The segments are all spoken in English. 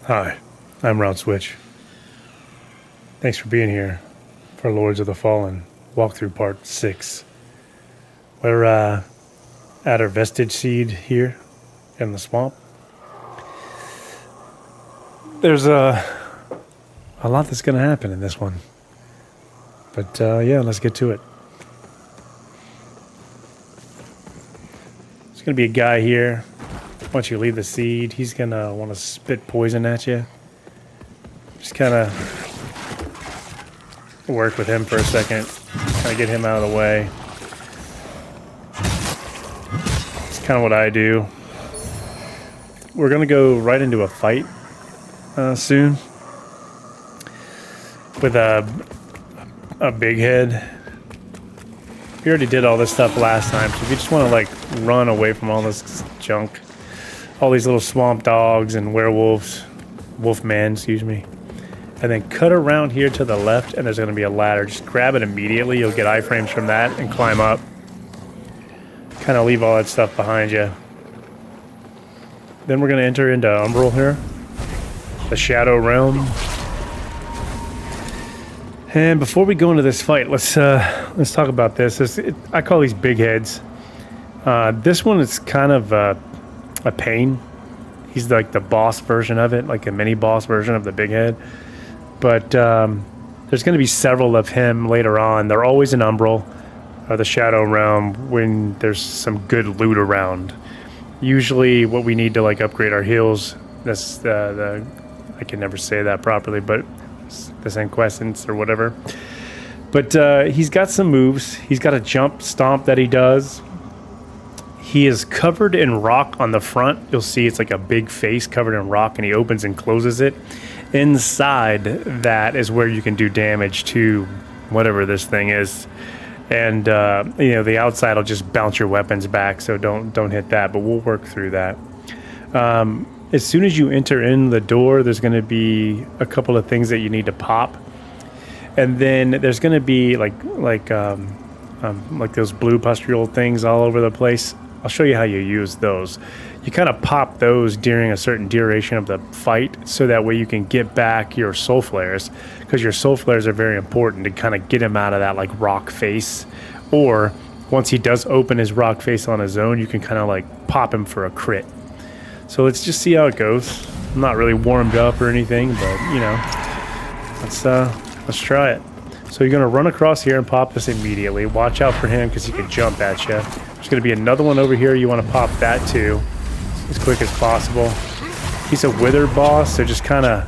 Hi, I'm Round Switch. Thanks for being here for Lords of the Fallen walkthrough part 6. We're at our vestige seed here in the swamp. There's a lot that's going to happen in this one. But yeah, let's get to it. There's going to be a guy here. Once you leave the seed, he's going to want to spit poison at you. Just kind of work with him for a second. Kind of get him out of the way. It's kind of what I do. We're going to go right into a fight soon. With a big head. We already did all this stuff last time, so if you just want to like run away from all this junk, all these little swamp dogs and werewolves, wolfman, excuse me, and then cut around here to the left, and there's going to be a ladder. Just grab it immediately. You'll get iframes from that and climb up. Kind of leave all that stuff behind you. Then we're going to enter into Umbral here, the Shadow Realm. And before we go into this fight, let's talk about this. I call these big heads. This one is kind of a pain. He's like the boss version of it, like a mini boss version of the big head. But there's going to be several of him later on. They're always in Umbral, or the Shadow Realm, when there's some good loot around. Usually, what we need to like upgrade our heals. That's I can never say that properly, but the Sanquescence or whatever. But he's got some moves. He's got a jump stomp that he does. He is covered in rock on the front. You'll see it's like a big face covered in rock, and he opens and closes it. Inside that is where you can do damage to whatever this thing is. And you know, the outside will just bounce your weapons back, so don't hit that, but we'll work through that. As soon as you enter in the door, there's going to be a couple of things that you need to pop, and then there's going to be like those blue pustule things all over the place. I'll show you how you use those. You kind of pop those during a certain duration of the fight, so that way you can get back your soul flares, because your soul flares are very important to kind of get him out of that like rock face. Or once he does open his rock face on his own, you can kind of like pop him for a crit. So let's just see how it goes. I'm not really warmed up or anything, but you know, let's try it. So you're gonna run across here and pop this immediately. Watch out for him because he can jump at you. There's gonna be another one over here. You want to pop that too, as quick as possible. He's a withered boss, so just kind of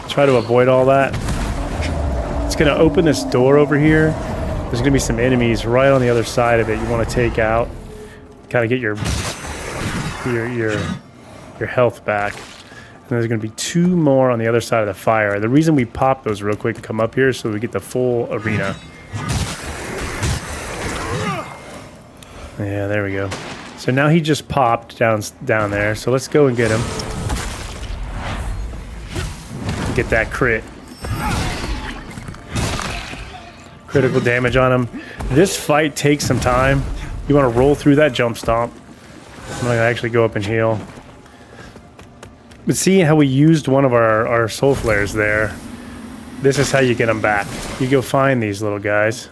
try to avoid all that. It's gonna open this door over here. There's gonna be some enemies right on the other side of it. You want to take out, kind of get your health back. And there's going to be two more on the other side of the fire. The reason we pop those real quick and come up here so we get the full arena. Yeah, there we go. So now he just popped down there. So let's go and get him. Get that crit. Critical damage on him. This fight takes some time. You want to roll through that jump stomp. I'm going to actually go up and heal. But see how we used one of our soul flares there? This is how you get them back. You go find these little guys.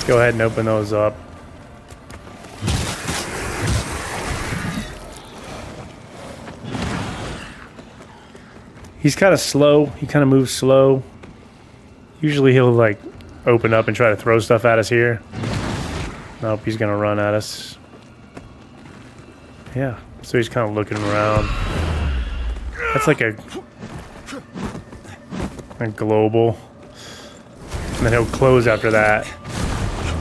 Go ahead and open those up. He's kind of slow. He kind of moves slow. Usually he'll like open up and try to throw stuff at us here. Nope, he's gonna run at us. Yeah, so he's kind of looking around. That's like a global. And then he'll close after that.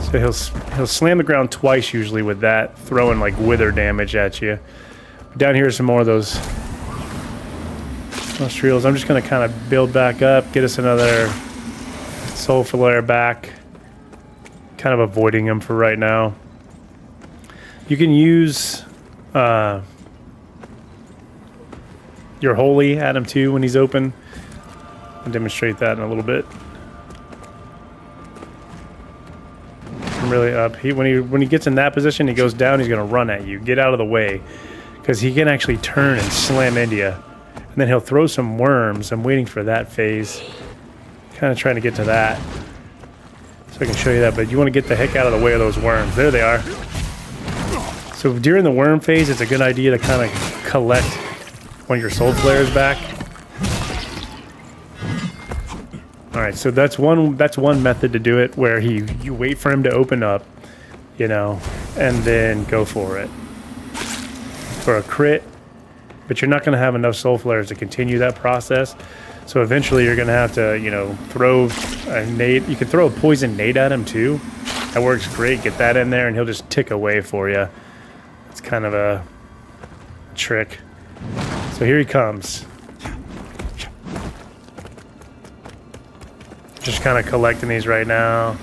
So he'll slam the ground twice usually with that, throwing like wither damage at you. Down here are some more of those nostrils. I'm just gonna kind of build back up, get us another soul flare back. Kind of avoiding him for right now. You can use your holy at him too when he's open. I'll demonstrate that in a little bit. I'm really up. When he gets in that position, he goes down. He's gonna run at you. Get out of the way, because he can actually turn and slam into you. And then he'll throw some worms. I'm waiting for that phase. Kind of trying to get to that. So I can show you that, but you want to get the heck out of the way of those worms. There they are. So during the worm phase, it's a good idea to kind of collect one of your soul flares back. All right, so that's one method to do it, where you wait for him to open up, you know, and then go for it for a crit. But you're not going to have enough soul flares to continue that process. So eventually you're going to have to, you know, throw a nade. You can throw a poison nade at him too. That works great. Get that in there and he'll just tick away for you. It's kind of a trick. So here he comes. Just kind of collecting these right now.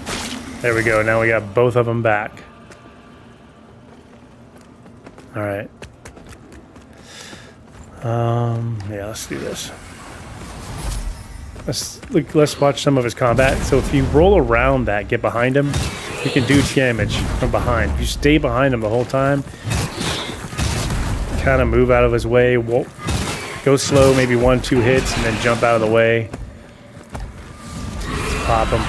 There we go. Now we got both of them back. All right. Yeah, let's do this. Let's watch some of his combat. So if you roll around that, get behind him, you can do damage from behind. If you stay behind him the whole time, kind of move out of his way, go slow, maybe 1-2 hits, and then jump out of the way. Just pop him.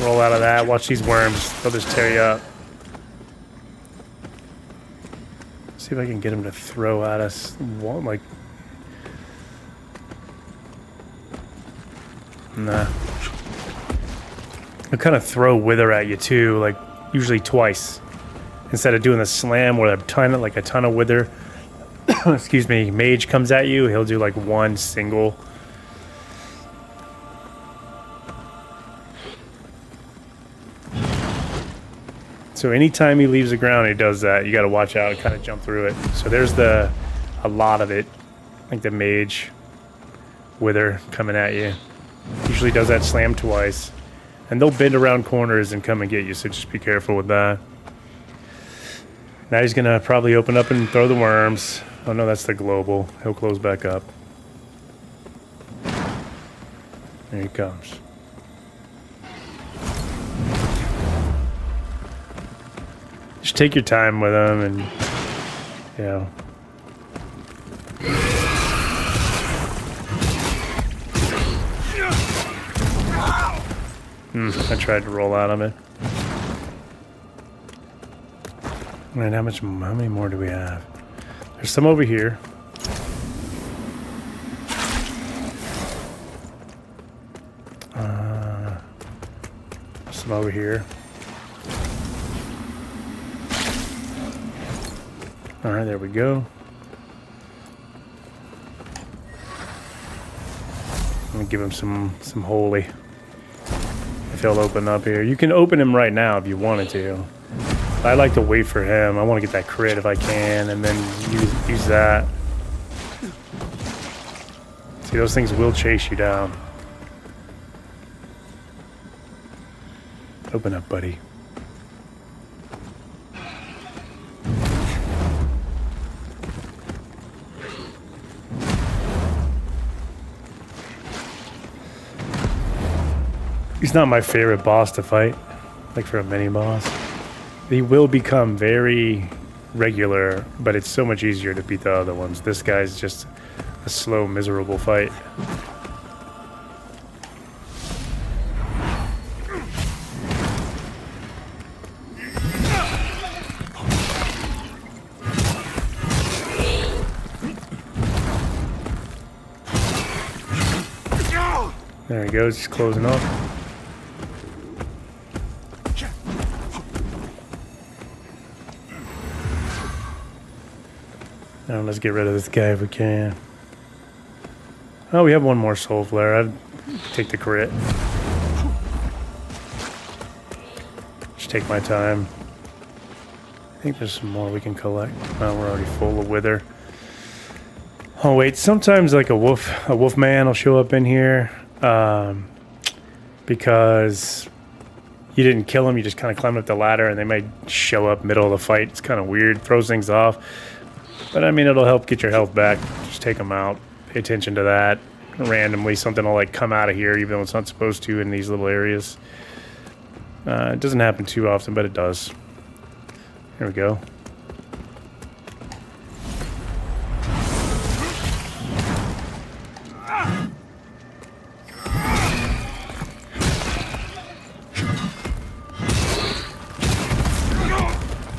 Roll out of that. Watch these worms. They'll just tear you up. See if I can get him to throw at us. Like, nah. He'll kind of throw wither at you too, like usually twice. Instead of doing the slam where a ton of wither, excuse me, mage comes at you, he'll do like one single. So anytime he leaves the ground, he does that. You got to watch out and kind of jump through it. So there's a lot of it, like the mage wither coming at you. Usually does that slam twice. And they'll bend around corners and come and get you, so just be careful with that. Now he's going to probably open up and throw the worms. Oh no, that's the global. He'll close back up. There he comes. Just take your time with them and, you know. I tried to roll out of it. All right, how many more do we have? There's some over here. Some over here. All right, there we go. I'm gonna give him some holy. If he'll open up here, you can open him right now if you wanted to. But I like to wait for him. I want to get that crit if I can, and then use that. See, those things will chase you down. Open up, buddy. He's not my favorite boss to fight, like for a mini boss. He will become very regular, but it's so much easier to beat the other ones. This guy's just a slow, miserable fight. There he goes, just closing up. Now let's get rid of this guy if we can. Oh, we have one more soul flare. I'd take the crit. Just take my time. I think there's some more we can collect. Oh, we're already full of wither. Oh wait, sometimes like a wolf man will show up in here because you didn't kill him. You just kind of climbed up the ladder, and they might show up middle of the fight. It's kind of weird. Throws things off. But I mean, it'll help get your health back. Just take them out. Pay attention to that. randomly something will like come out of here even though it's not supposed to in these little areas. It doesn't happen too often, but it does. Here we go.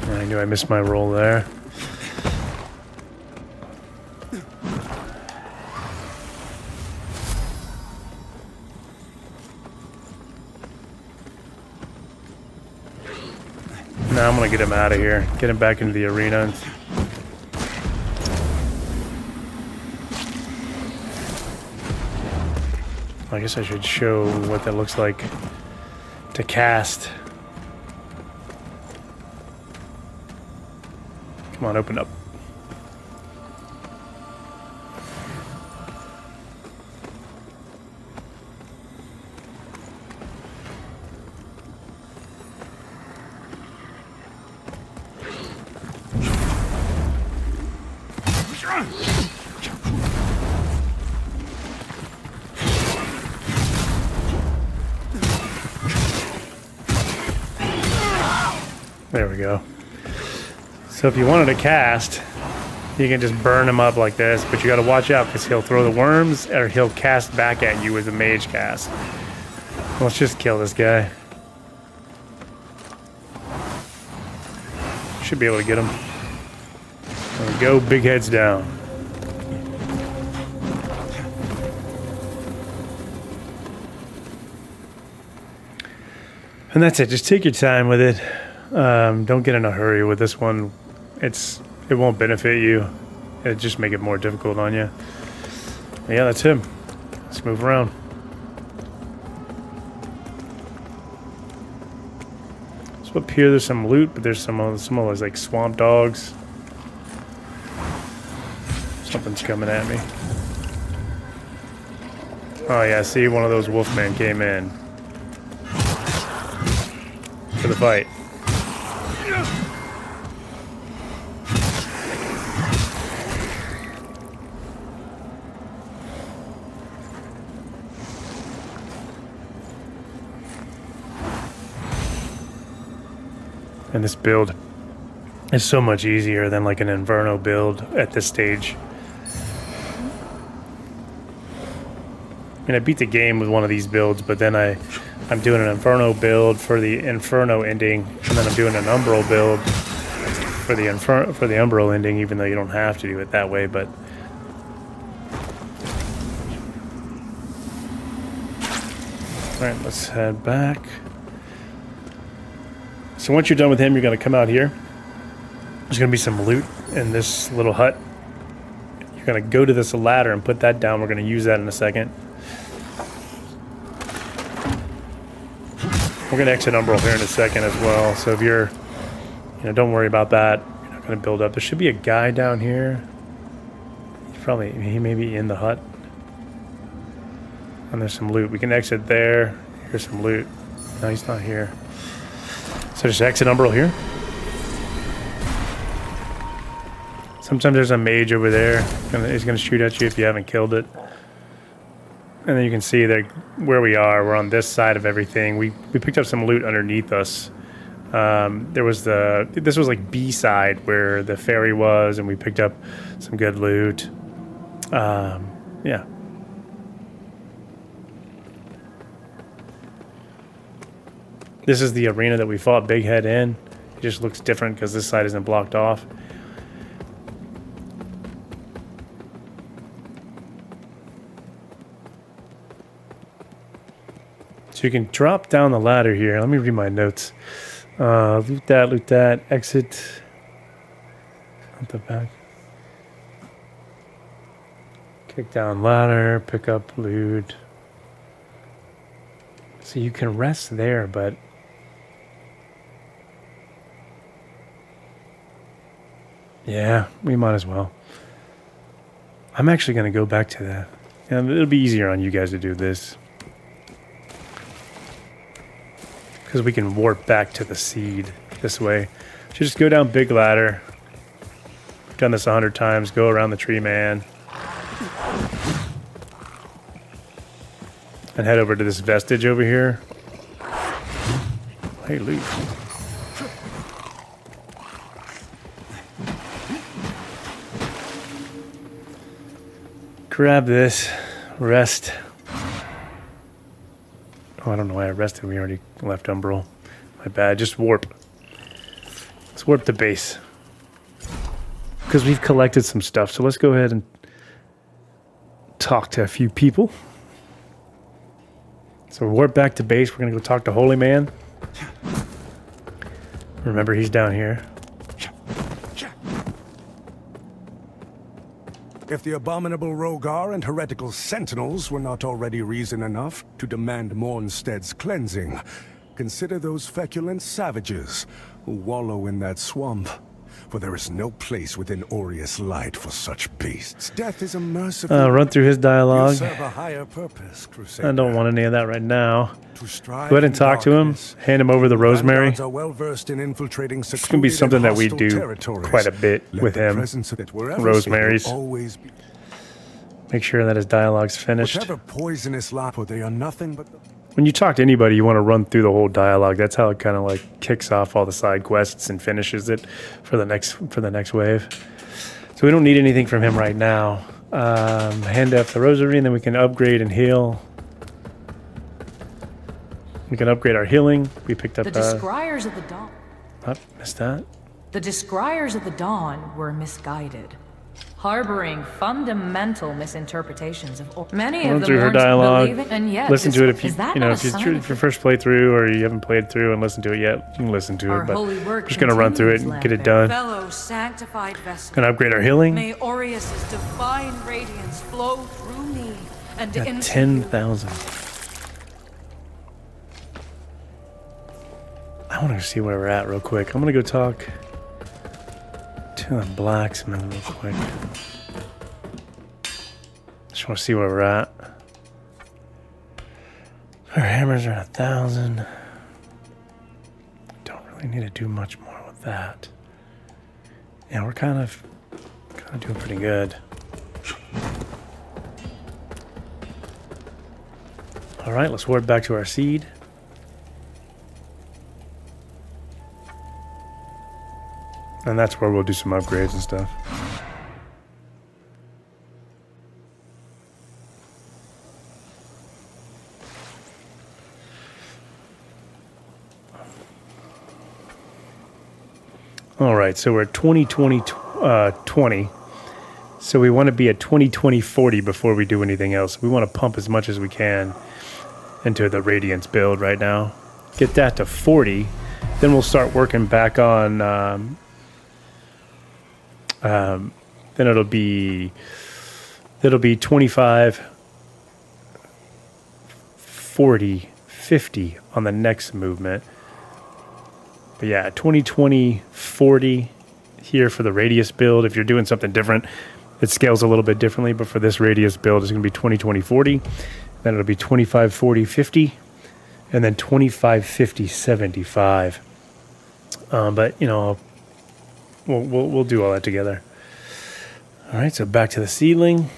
I knew I missed my roll there. Now I'm gonna get him out of here. Get him back into the arena. I guess I should show what that looks like to cast. Come on, open up. There we go. So if you wanted to cast, you can just burn him up like this, but you got to watch out because he'll throw the worms or he'll cast back at you with a mage cast. Let's just kill this guy. Should be able to get him. There we go, big heads down. And that's it, just take your time with it. Don't get in a hurry with this one. It won't benefit you. It'll just make it more difficult on you. Yeah, that's him. Let's move around. So up here there's some loot, but there's some of those like swamp dogs. Something's coming at me. Oh yeah, see, one of those wolfmen came in for the fight. And this build is so much easier than like an Inferno build at this stage. I mean, I beat the game with one of these builds, but then I'm doing an Inferno build for the Inferno ending, and then I'm doing an Umbral build for the Umbral ending, even though you don't have to do it that way, but alright, let's head back. So once you're done with him, you're going to come out here. There's going to be some loot in this little hut. You're going to go to this ladder and put that down. We're going to use that in a second. We're going to exit Umbral here in a second as well. So if you're, don't worry about that. You're not going to build up. There should be a guy down here. He may be in the hut. And there's some loot. We can exit there. Here's some loot. No, he's not here. So just exit Umbral here. Sometimes there's a mage over there. He's going to shoot at you if you haven't killed it. And then you can see that where we are. We're on this side of everything. We picked up some loot underneath us. This was like B side where the ferry was, and we picked up some good loot. Yeah. This is the arena that we fought Big Head in. It just looks different because this side isn't blocked off. So you can drop down the ladder here. Let me read my notes. Loot that, exit. At the back. Kick down ladder, pick up loot. So you can rest there, but yeah, we might as well. I'm actually going to go back to that. It'll be easier on you guys to do this. Because we can warp back to the seed this way. So just go down big ladder. Done this 100 times. Go around the tree man. and head over to this vestige over here. Hey, Luke. Grab this. Rest. Oh, I don't know why I rested. We already left Umbral. My bad. Just warp. Let's warp the base. Because we've collected some stuff. So let's go ahead and talk to a few people. So warp back to base. We're going to go talk to Holy Man. Remember, he's down here. If the abominable Rogar and heretical sentinels were not already reason enough to demand Mornstead's cleansing, consider those feculent savages who wallow in that swamp. For there is no place within Aureus light for such beasts. Death is a merciful... Run through his dialogue. You serve a higher purpose, Crusader. I don't want any of that right now. To strive Go ahead and talk to him. Hand him over the rosemary. Are well versed in infiltrating It's going to be something that we do quite a bit with him. Rosemary's. Make sure that his dialogue's finished. Whatever poisonous lapo, they are nothing but... When you talk to anybody, you want to run through the whole dialogue. That's how it kind of like kicks off all the side quests and finishes it for the next wave. So we don't need anything from him right now. Hand up the rosary, and then we can upgrade and heal. We can upgrade our healing. We picked up the Descryers of the Dawn. Oh, missed that. The Descryers of the Dawn were misguided, harboring fundamental misinterpretations of many Run of the through her dialogue. and yet, listen to it if you if if it's your first playthrough or you haven't played through and listened to it yet. You can listen to it, but I'm just gonna run through it and get it done. Fellow sanctified vessel, Gonna upgrade our healing. may Aureus's divine radiance flow through me and At into 10,000. I want to see where we're at real quick. I'm gonna go talk to the blacksmith real quick. Just want to see where we're at. Our hammers are at 1,000. Don't really need to do much more with that. Yeah, we're kind of doing pretty good. All right, let's warp back to our seed. And that's where we'll do some upgrades and stuff. All right, so we're at 20. So we want to be at 20-20-40 before we do anything else. We want to pump as much as we can into the Radiance build right now. Get that to 40. Then we'll start working back on... then it'll be 25, 40, 50 on the next movement. But yeah, 20, 40 here for the radius build. If you're doing something different, it scales a little bit differently, but for this radius build, it's going to be 20, 40. Then it'll be 25, 40, 50, and then 25, 50, 75. But you know, we'll do all that together. All right, so back to the seedling.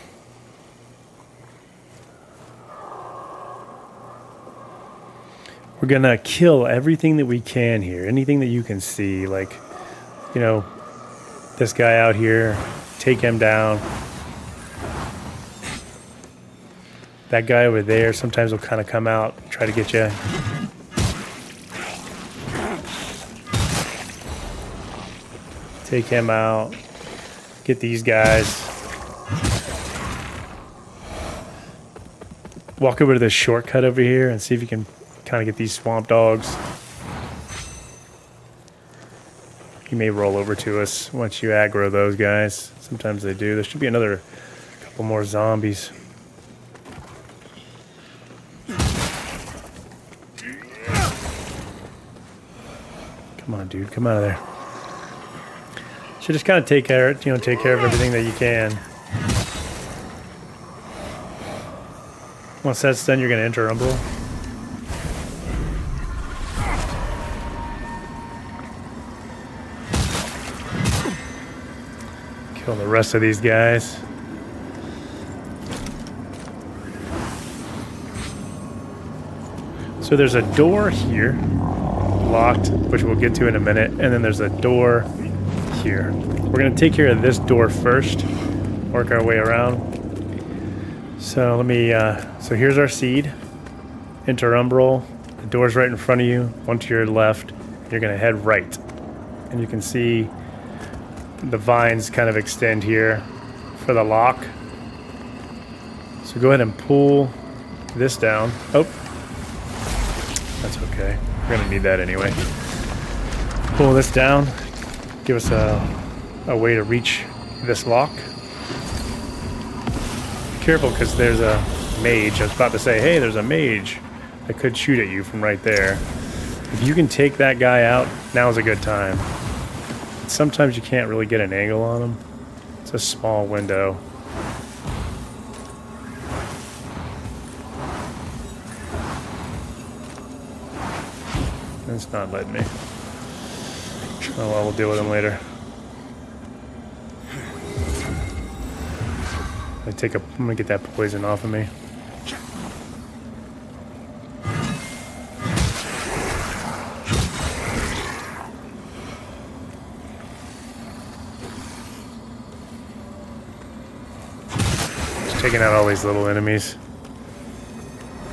We're gonna kill everything that we can here. Anything that you can see, like, you know, this guy out here, take him down. That guy over there, sometimes will kind of come out and try to get you. Take him out. Get these guys. Walk over to this shortcut over here and see if you can kind of get these swamp dogs. You may roll over to us once you aggro those guys. Sometimes they do. There should be another couple more zombies. Come on, dude. Come out of there. So just kind of take care of everything that you can. Once that's done, you're going to enter Umbral. Kill the rest of these guys. So there's a door here, locked, which we'll get to in a minute, and then there's a door here. We're gonna take care of this door first, work our way around. So let me, so here's our seed, enter umbral, the door's right in front of you, one to your left, you're gonna head right. And you can see the vines kind of extend here for the lock. So go ahead and pull this down. Oh, that's okay. We're gonna need that anyway. Pull this down, give us a way to reach this lock. Be careful, because there's a mage. I was about to say, hey, there's a mage that could shoot at you from right there. If you can take that guy out, now's a good time. Sometimes you can't really get an angle on him. It's a small window. It's not letting me. Oh well, we'll deal with him later. I'm gonna get that poison off of me. Just taking out all these little enemies.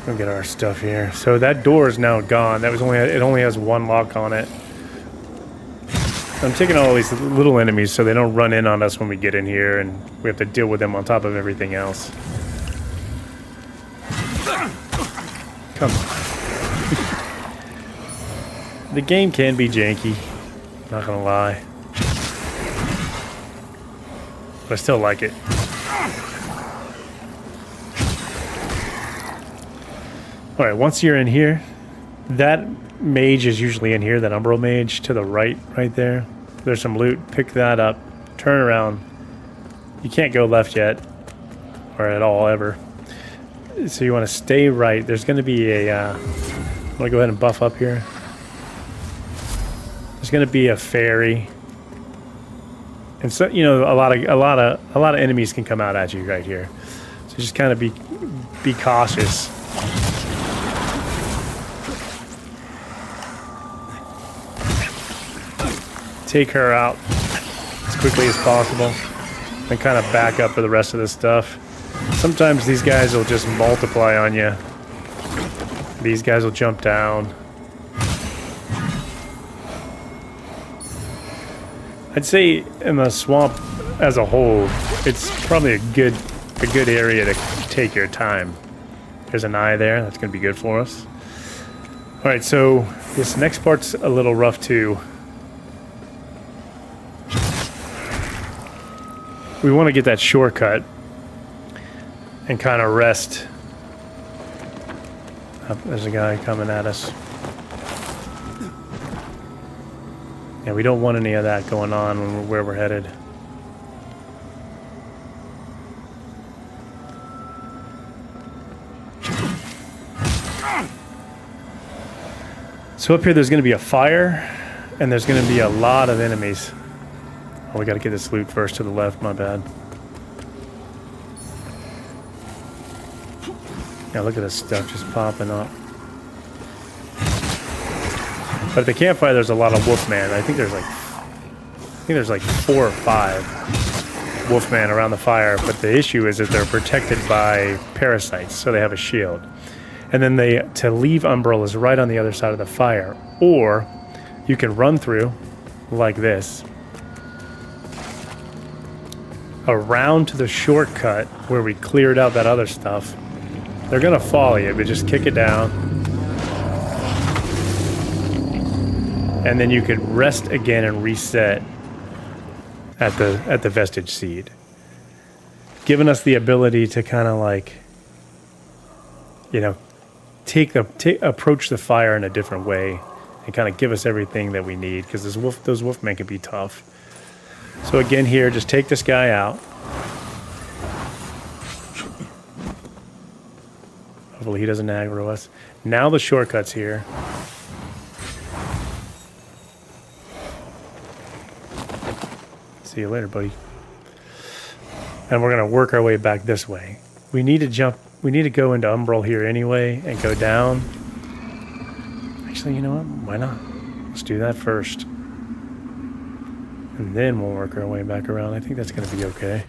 We'll get our stuff here. So that door is now gone. It only has one lock on it. I'm taking all these little enemies so they don't run in on us when we get in here, and we have to deal with them on top of everything else. Come on. The game can be janky, not gonna lie. But I still like it. Alright, once you're in here, that mage is usually in here, that umbral mage to the right there. There's some loot, pick that up, turn around. You can't go left yet, or at all ever. So you want to stay right. There's going to be a, I'm going to go ahead and buff up here. There's going to be a fairy. And so, you know, a lot of enemies can come out at you right here. So just kind of be cautious. Take her out as quickly as possible and kind of back up for the rest of this stuff. Sometimes these guys will just multiply on you. These guys will jump down. I'd say in the swamp as a whole, it's probably a good area to take your time. There's an eye there. That's going to be good for us. All right, so this next part's a little rough too. We want to get that shortcut and kind of rest. Oh, there's a guy coming at us. Yeah, we don't want any of that going on where we're headed. So up here there's going to be a fire, and there's going to be a lot of enemies. Oh, we got to get this loot first to the left, my bad. Yeah, look at this stuff just popping up. But at the campfire, there's a lot of wolfman. I think there's like 4 or 5 wolfman around the fire. But the issue is that they're protected by parasites, so they have a shield. And then to leave umbral is right on the other side of the fire, or you can run through like this, around to the shortcut where we cleared out that other stuff. They're gonna follow you, but just kick it down. And then you could rest again and reset at the vestige seed. Giving us the ability to kind of like, you know, approach the fire in a different way and kind of give us everything that we need, because those wolfmen can be tough. So again here, just take this guy out. Hopefully he doesn't aggro us. Now the shortcut's here. See you later, buddy. And we're gonna work our way back this way. We need to go into umbral here anyway and go down. Actually, you know what? Why not? Let's do that first. And then we'll work our way back around. I think that's going to be okay.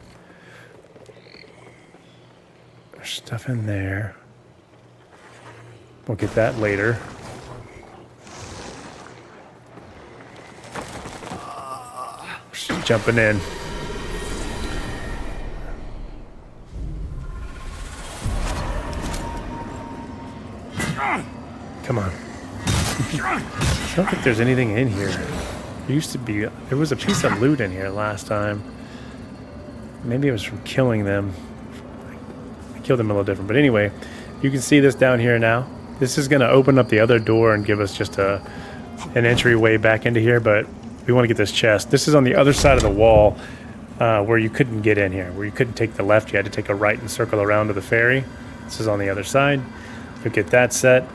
There's stuff in there. We'll get that later. Just jumping in. Come on. I don't think there's anything in here. There used to be... There was a piece of loot in here last time. Maybe it was from killing them. I killed them a little different. But anyway, you can see this down here now. This is going to open up the other door and give us just an entryway back into here. But we want to get this chest. This is on the other side of the wall where you couldn't get in here. Where you couldn't take the left. You had to take a right and circle around to the ferry. This is on the other side. We'll get that set.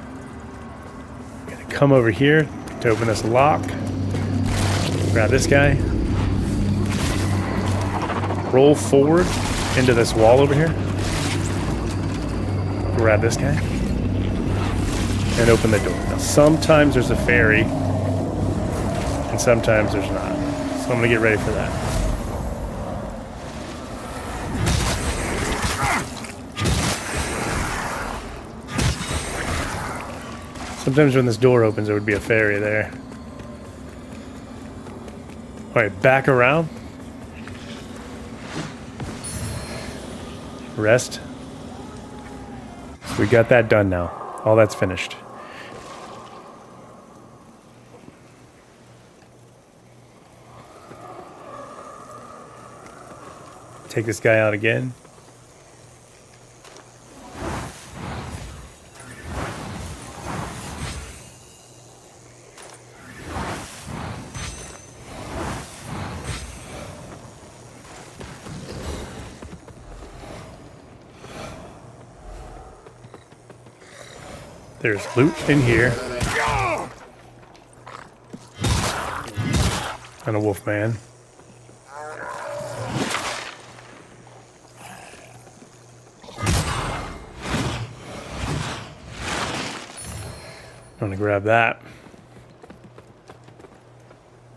Come over here to open this lock. Grab this guy. Roll forward into this wall over here. Grab this guy. And open the door. Now, sometimes there's a ferry, and sometimes there's not. So I'm going to get ready for that. Sometimes when this door opens, there would be a ferry there. All right, back around. Rest. So we got that done now. All that's finished. Take this guy out again. There's loot in here. And a wolf man. I'm gonna grab that.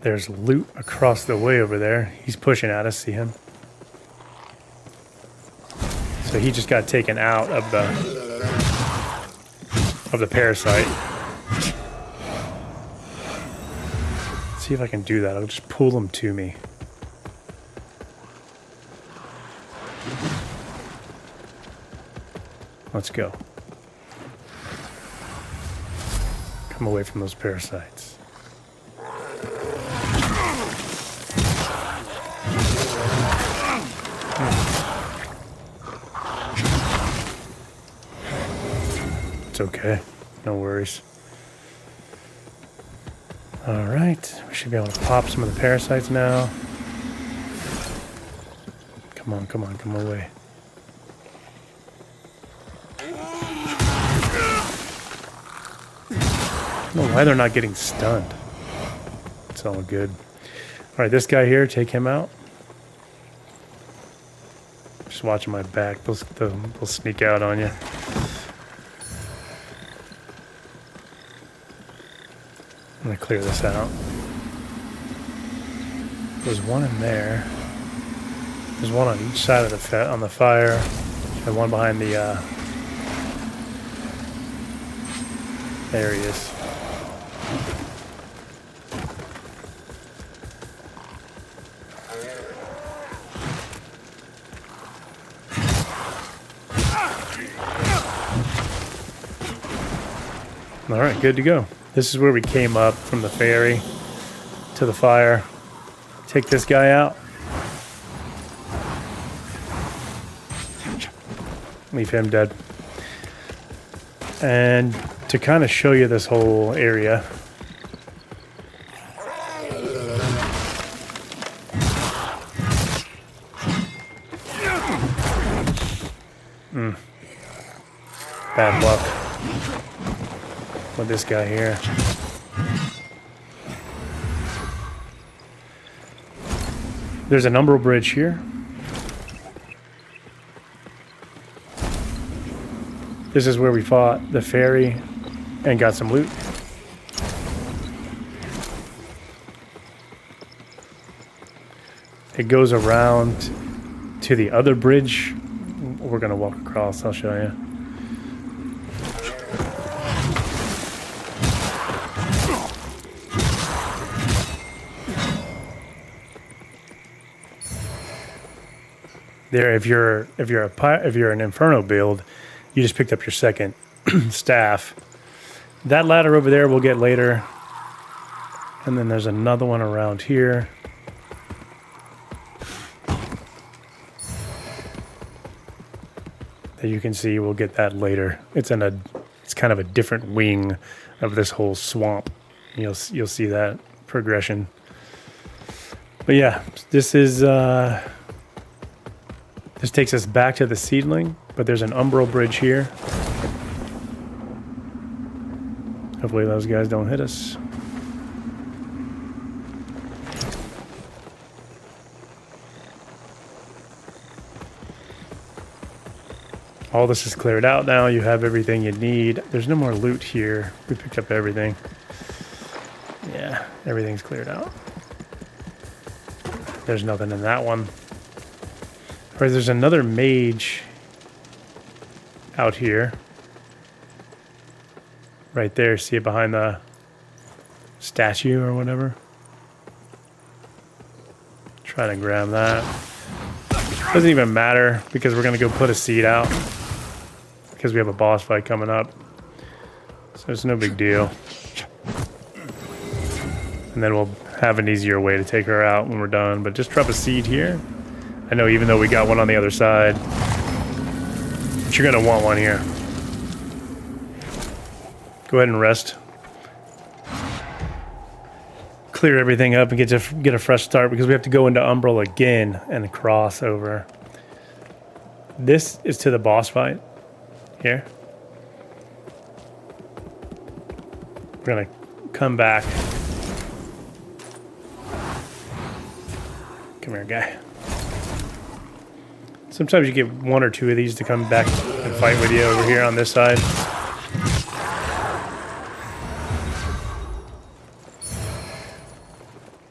There's loot across the way over there. He's pushing at us, see him? So he just got taken out of the parasite. Let's see if I can do that. I'll just pull them to me. Let's go. Come away from those parasites. It's okay. No worries. All right. We should be able to pop some of the parasites now. Come on, come on, come away. I don't know why they're not getting stunned. It's all good. All right, this guy here, take him out. Just watching my back. They'll sneak out on you. I'm gonna clear this out. There's one in there. There's one on each side of the fire, and one behind the. There he is. All right, good to go. This is where we came up from the ferry to the fire. Take this guy out. Leave him dead. And to kind of show you this whole area, bad luck with this guy here. There's an umbral bridge here. This is where we fought the ferry and got some loot. It goes around to the other bridge. We're gonna walk across, I'll show you. There, if you're an Inferno build, you just picked up your second staff. That ladder over there we'll get later. And then there's another one around here. That you can see, we'll get that later. It's kind of a different wing of this whole swamp. You'll see that progression. But yeah, this is this takes us back to the seedling, but there's an umbral bridge here. Hopefully those guys don't hit us. All this is cleared out now. You have everything you need. There's no more loot here. We picked up everything. Yeah, everything's cleared out. There's nothing in that one. All right, there's another mage out here. Right there. See it behind the statue or whatever? Try to grab that. Doesn't even matter because we're going to go put a seed out. Because we have a boss fight coming up. So it's no big deal. And then we'll have an easier way to take her out when we're done. But just drop a seed here. I know even though we got one on the other side, but you're going to want one here. Go ahead and rest. Clear everything up and get a fresh start because we have to go into Umbral again and cross over. This is to the boss fight. Here. We're going to come back. Come here, guy. Sometimes you get one or two of these to come back and fight with you over here on this side.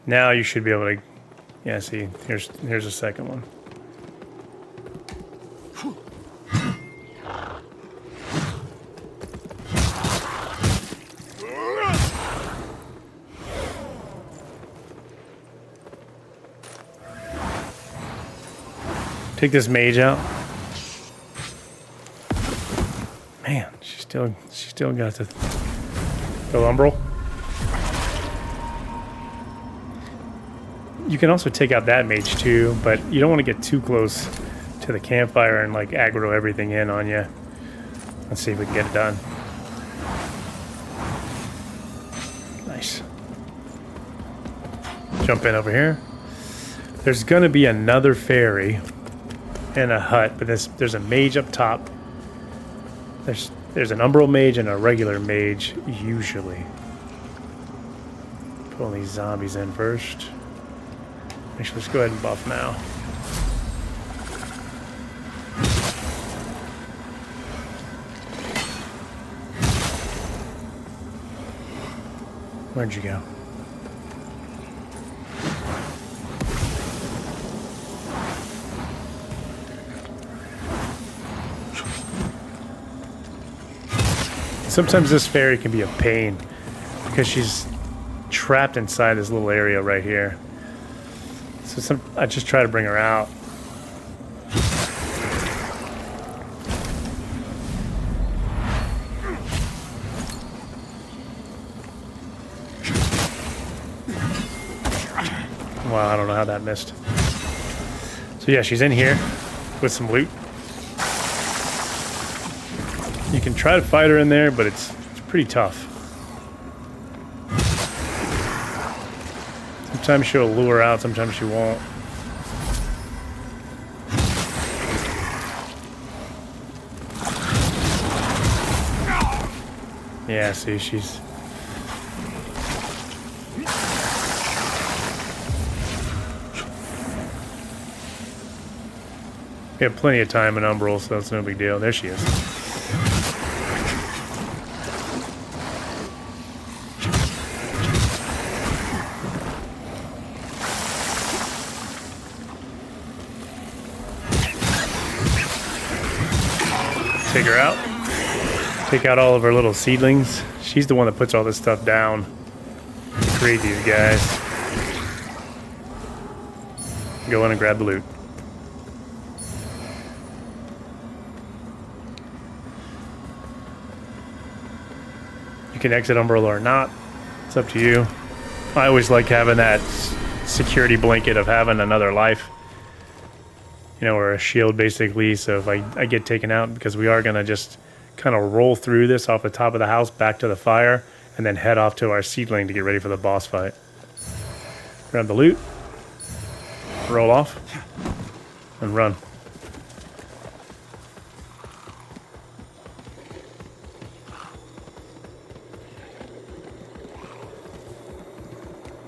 Now you should be able to... Yeah, see, here's a second one. Take this mage out. Man, she still got to go umbral. You can also take out that mage too, but you don't want to get too close to the campfire and like aggro everything in on you. Let's see if we can get it done. Nice. Jump in over here. There's gonna be another fairy and a hut, but there's a mage up top. There's an umbral mage and a regular mage usually. Put all these zombies in first. Actually, let's go ahead and buff now. Where'd you go? Sometimes this fairy can be a pain because she's trapped inside this little area right here. So I just try to bring her out. Wow, I don't know how that missed. So yeah, she's in here with some loot. You can try to fight her in there, but it's pretty tough. Sometimes she'll lure out, sometimes she won't. Yeah, see, she's... We have plenty of time in Umbral, so it's no big deal. There she is. take her out. Take out all of her little seedlings. She's the one that puts all this stuff down. Create these guys. Go in and grab the loot. You can exit Umbrella or not. It's up to you. I always like having that security blanket of having another life. You know, or a shield basically. So if I get taken out, because we are going to just kind of roll through this off the top of the house back to the fire and then head off to our seedling to get ready for the boss fight. Grab the loot. Roll off. And run.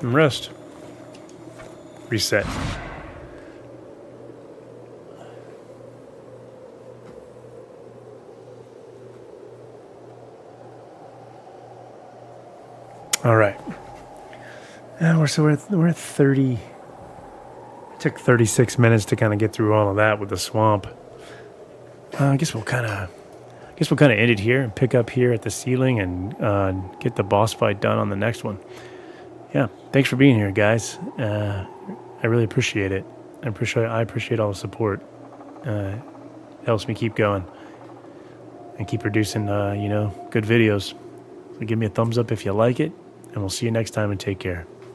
And rest. Reset. All right. We're at 30. It took 36 minutes to kind of get through all of that with the swamp. I guess we'll kind of end it here and pick up here at the ceiling and get the boss fight done on the next one. Yeah, thanks for being here, guys. I really appreciate it. I appreciate all the support. It helps me keep going and keep producing, good videos. So give me a thumbs up if you like it, and we'll see you next time and take care.